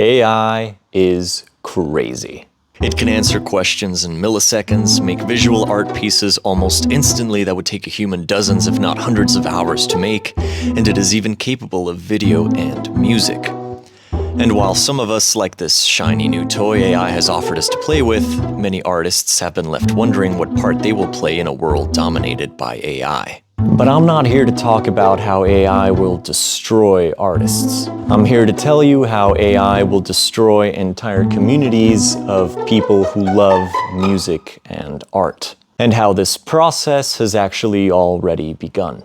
AI is crazy. It can answer questions in milliseconds, make visual art pieces almost instantly that would take a human dozens if not hundreds of hours to make, and it is even capable of video and music. And while some of us like this shiny new toy AI has offered us to play with, many artists have been left wondering what part they will play in a world dominated by AI. But I'm not here to talk about how AI will destroy artists. I'm here to tell you how AI will destroy entire communities of people who love music and art, and how this process has actually already begun.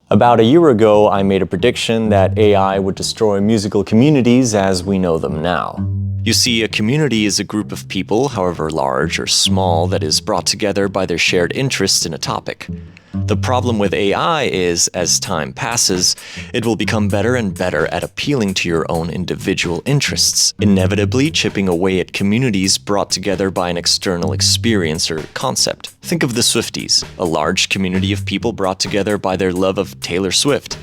About a year ago, I made a prediction that AI would destroy musical communities as we know them now. You see, a community is a group of people, however large or small, that is brought together by their shared interest in a topic. The problem with AI is, as time passes, it will become better and better at appealing to your own individual interests, inevitably chipping away at communities brought together by an external experience or concept. Think of the Swifties, a large community of people brought together by their love of Taylor Swift.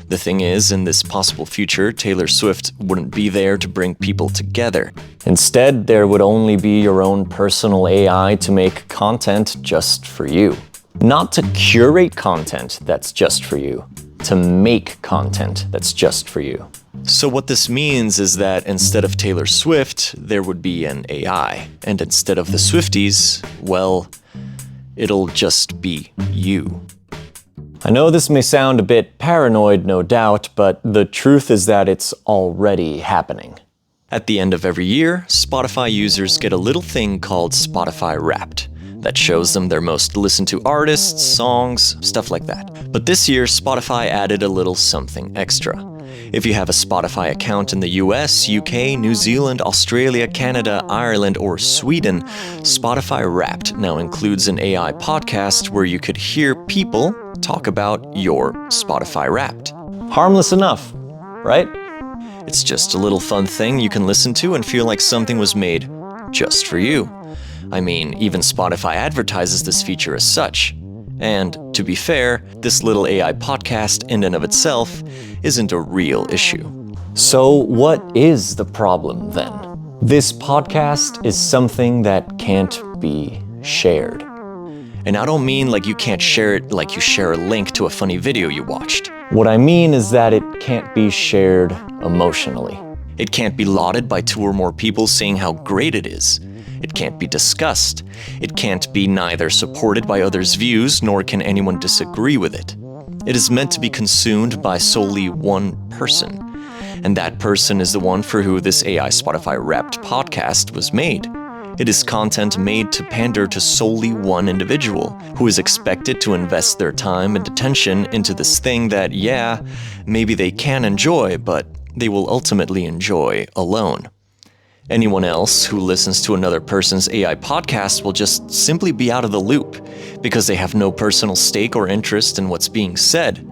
The thing is, in this possible future, Taylor Swift wouldn't be there to bring people together. Instead, there would only be your own personal AI to make content just for you. Not to curate content that's just for you, to make content that's just for you. So what this means is that instead of Taylor Swift, there would be an AI. And instead of the Swifties, well, it'll just be you. I know this may sound a bit paranoid, no doubt, but the truth is that it's already happening. At the end of every year, Spotify users get a little thing called Spotify Wrapped that shows them their most listened to artists, songs, stuff like that. But this year, Spotify added a little something extra. If you have a Spotify account in the US, UK, New Zealand, Australia, Canada, Ireland, or Sweden, Spotify Wrapped now includes an AI podcast where you could hear people talk about your Spotify Wrapped. Harmless enough, right? It's just a little fun thing you can listen to and feel like something was made just for you. I mean, even Spotify advertises this feature as such. And, to be fair, this little AI podcast in and of itself isn't a real issue. So what is the problem then? This podcast is something that can't be shared. And I don't mean like you can't share it like you share a link to a funny video you watched. What I mean is that it can't be shared emotionally. It can't be lauded by 2 or more people saying how great it is. It can't be discussed. It can't be neither supported by others' views, nor can anyone disagree with it. It is meant to be consumed by solely one person. And that person is the one for who this AI Spotify Wrapped podcast was made. It is content made to pander to solely one individual, who is expected to invest their time and attention into this thing that, yeah, maybe they can enjoy, but they will ultimately enjoy alone. Anyone else who listens to another person's AI podcast will just simply be out of the loop because they have no personal stake or interest in what's being said.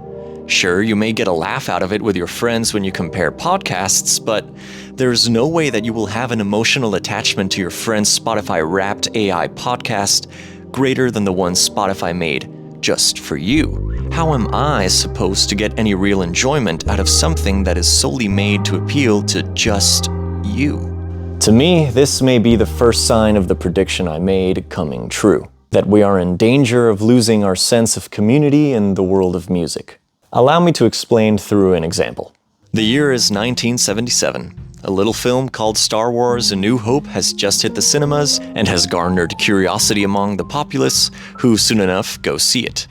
Sure, you may get a laugh out of it with your friends when you compare podcasts, but there's no way that you will have an emotional attachment to your friend's Spotify Wrapped AI podcast greater than the one Spotify made just for you. How am I supposed to get any real enjoyment out of something that is solely made to appeal to just you? To me, this may be the first sign of the prediction I made coming true, that we are in danger of losing our sense of community in the world of music. Allow me to explain through an example. The year is 1977. A little film called Star Wars: A New Hope has just hit the cinemas and has garnered curiosity among the populace, who soon enough go see it.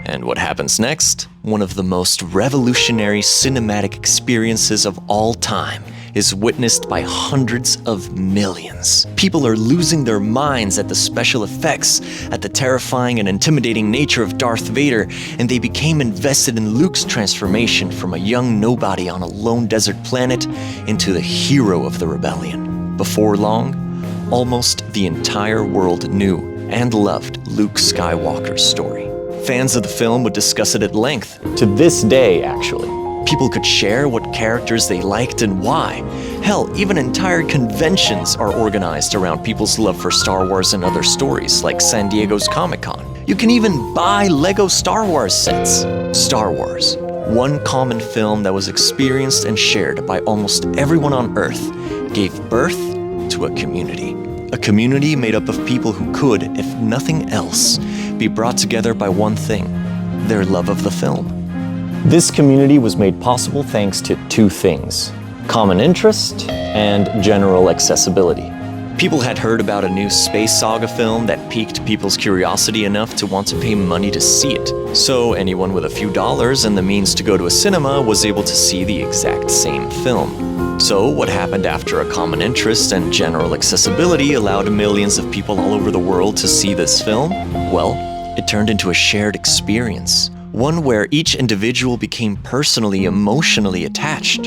And what happens next? One of the most revolutionary cinematic experiences of all time is witnessed by hundreds of millions. People are losing their minds at the special effects, at the terrifying and intimidating nature of Darth Vader, and they became invested in Luke's transformation from a young nobody on a lone desert planet into the hero of the rebellion. Before long, almost the entire world knew and loved Luke Skywalker's story. Fans of the film would discuss it at length, to this day actually. People could share what characters they liked and why. Hell, even entire conventions are organized around people's love for Star Wars and other stories, like San Diego's Comic-Con. You can even buy Lego Star Wars sets. Star Wars, one common film that was experienced and shared by almost everyone on Earth, gave birth to a community. A community made up of people who could, if nothing else, be brought together by one thing: their love of the film. This community was made possible thanks to two things: common interest and general accessibility. People had heard about a new space saga film that piqued people's curiosity enough to want to pay money to see it. So anyone with a few dollars and the means to go to a cinema was able to see the exact same film. So what happened after a common interest and general accessibility allowed millions of people all over the world to see this film? Well, it turned into a shared experience, one where each individual became personally, emotionally attached.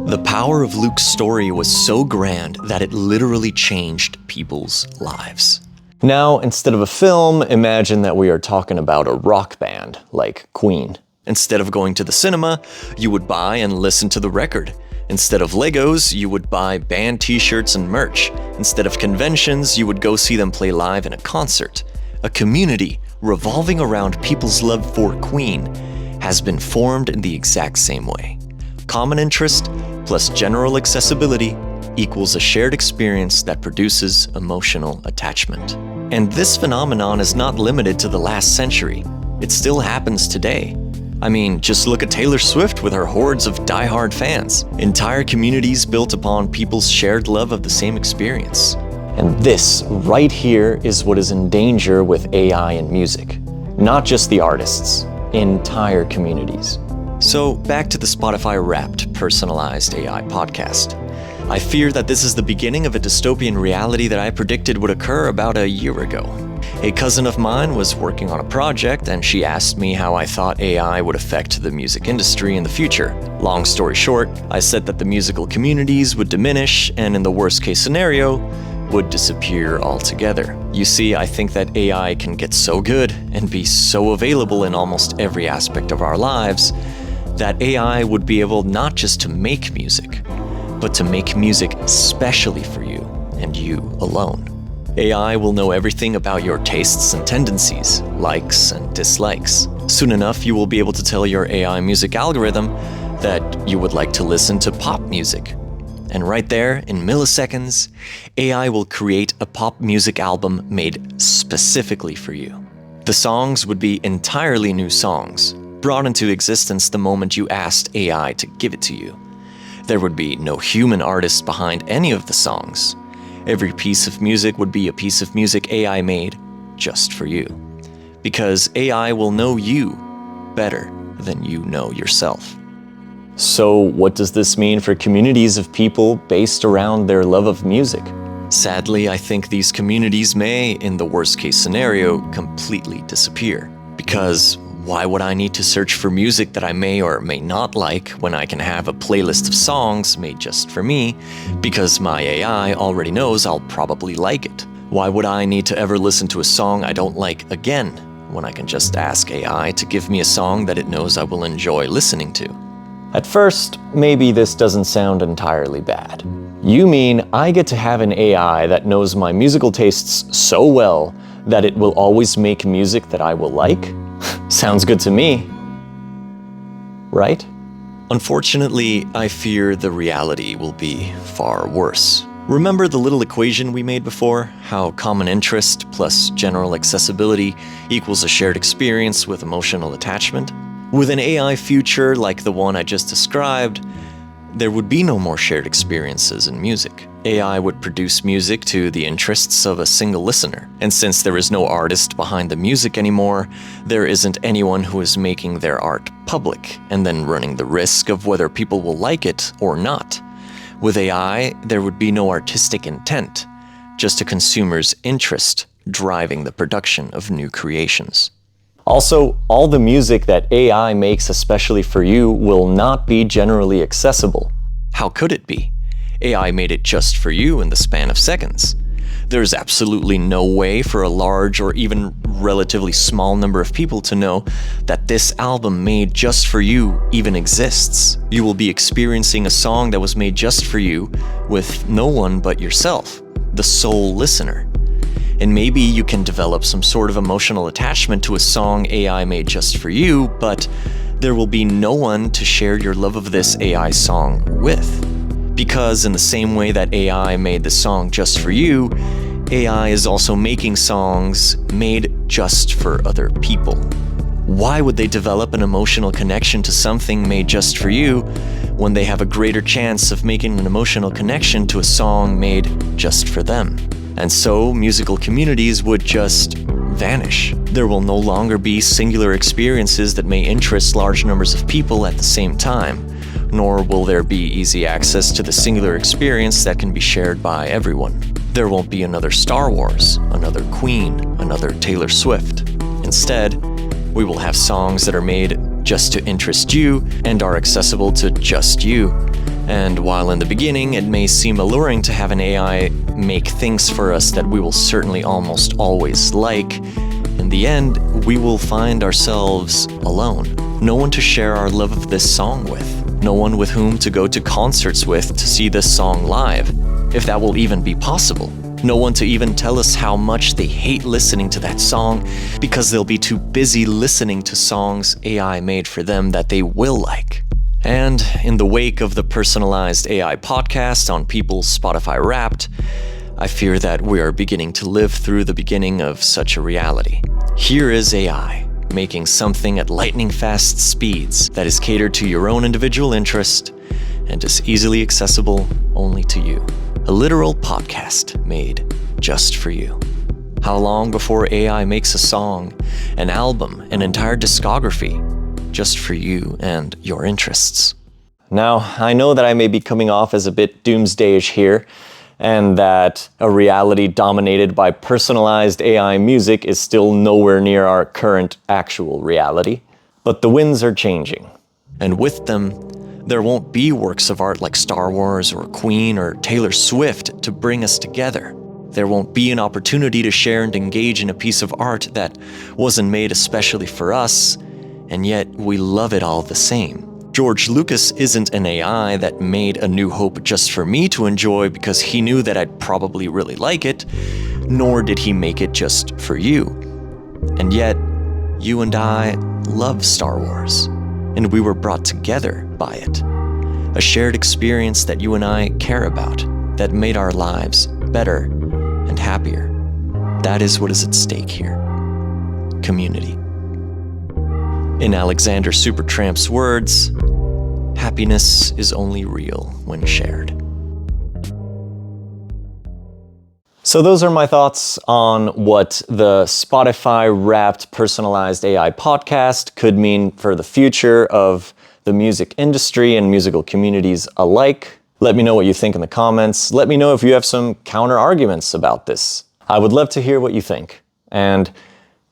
The power of Luke's story was so grand that it literally changed people's lives. Now, instead of a film, imagine that we are talking about a rock band, like Queen. Instead of going to the cinema, you would buy and listen to the record. Instead of Legos, you would buy band t-shirts and merch. Instead of conventions, you would go see them play live in a concert. A community revolving around people's love for Queen has been formed in the exact same way. Common interest plus general accessibility equals a shared experience that produces emotional attachment. And this phenomenon is not limited to the last century. It still happens today. I mean, just look at Taylor Swift with her hordes of die-hard fans. Entire communities built upon people's shared love of the same experience. And this, right here, is what is in danger with AI and music. Not just the artists, entire communities. So, back to the Spotify Wrapped personalized AI podcast. I fear that this is the beginning of a dystopian reality that I predicted would occur about a year ago. A cousin of mine was working on a project and she asked me how I thought AI would affect the music industry in the future. Long story short, I said that the musical communities would diminish and in the worst case scenario, would disappear altogether. You see, I think that AI can get so good and be so available in almost every aspect of our lives that AI would be able not just to make music, but to make music specially for you and you alone. AI will know everything about your tastes and tendencies, likes and dislikes. Soon enough, you will be able to tell your AI music algorithm that you would like to listen to pop music. And right there, in milliseconds, AI will create a pop music album made specifically for you. The songs would be entirely new songs, brought into existence the moment you asked AI to give it to you. There would be no human artist behind any of the songs. Every piece of music would be a piece of music AI made just for you. Because AI will know you better than you know yourself. So what does this mean for communities of people based around their love of music? Sadly, I think these communities may, in the worst case scenario, completely disappear. Because why would I need to search for music that I may or may not like when I can have a playlist of songs made just for me, because my AI already knows I'll probably like it? Why would I need to ever listen to a song I don't like again, when I can just ask AI to give me a song that it knows I will enjoy listening to? At first, maybe this doesn't sound entirely bad. You mean I get to have an AI that knows my musical tastes so well that it will always make music that I will like? Sounds good to me, right? Unfortunately, I fear the reality will be far worse. Remember the little equation we made before? How common interest plus general accessibility equals a shared experience with emotional attachment? With an AI future like the one I just described, there would be no more shared experiences in music. AI would produce music to the interests of a single listener. And since there is no artist behind the music anymore, there isn't anyone who is making their art public and then running the risk of whether people will like it or not. With AI, there would be no artistic intent, just a consumer's interest driving the production of new creations. Also, all the music that AI makes especially for you will not be generally accessible. How could it be? AI made it just for you in the span of seconds. There's absolutely no way for a large or even relatively small number of people to know that this album made just for you even exists. You will be experiencing a song that was made just for you with no one but yourself, the sole listener. And maybe you can develop some sort of emotional attachment to a song AI made just for you, but there will be no one to share your love of this AI song with. Because in the same way that AI made the song just for you, AI is also making songs made just for other people. Why would they develop an emotional connection to something made just for you when they have a greater chance of making an emotional connection to a song made just for them? And so musical communities would just vanish. There will no longer be singular experiences that may interest large numbers of people at the same time, nor will there be easy access to the singular experience that can be shared by everyone. There won't be another Star Wars, another Queen, another Taylor Swift. Instead, we will have songs that are made just to interest you and are accessible to just you. And while in the beginning it may seem alluring to have an AI make things for us that we will certainly almost always like, in the end, we will find ourselves alone. No one to share our love of this song with. No one with whom to go to concerts with to see this song live, if that will even be possible. No one to even tell us how much they hate listening to that song because they'll be too busy listening to songs AI made for them that they will like. And in the wake of the personalized AI podcast on People's Spotify Wrapped, I fear that we are beginning to live through the beginning of such a reality. Here is AI making something at lightning-fast speeds that is catered to your own individual interest and is easily accessible only to you. A literal podcast made just for you. How long before AI makes a song, an album, an entire discography, just for you and your interests? Now, I know that I may be coming off as a bit doomsdayish here, and that a reality dominated by personalized AI music is still nowhere near our current actual reality. But the winds are changing, and with them, there won't be works of art like Star Wars or Queen or Taylor Swift to bring us together. There won't be an opportunity to share and engage in a piece of art that wasn't made especially for us, and yet we love it all the same. George Lucas isn't an AI that made A New Hope just for me to enjoy because he knew that I'd probably really like it, nor did he make it just for you. And yet, you and I love Star Wars, and we were brought together by it. A shared experience that you and I care about, that made our lives better and happier. That is what is at stake here. Community. In Alexander Supertramp's words, happiness is only real when shared. So those are my thoughts on what the Spotify Wrapped personalized AI podcast could mean for the future of the music industry and musical communities alike. Let me know what you think in the comments. Let me know if you have some counter arguments about this. I would love to hear what you think. And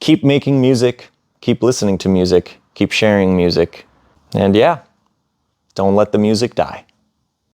keep making music, keep listening to music, keep sharing music. And yeah, don't let the music die.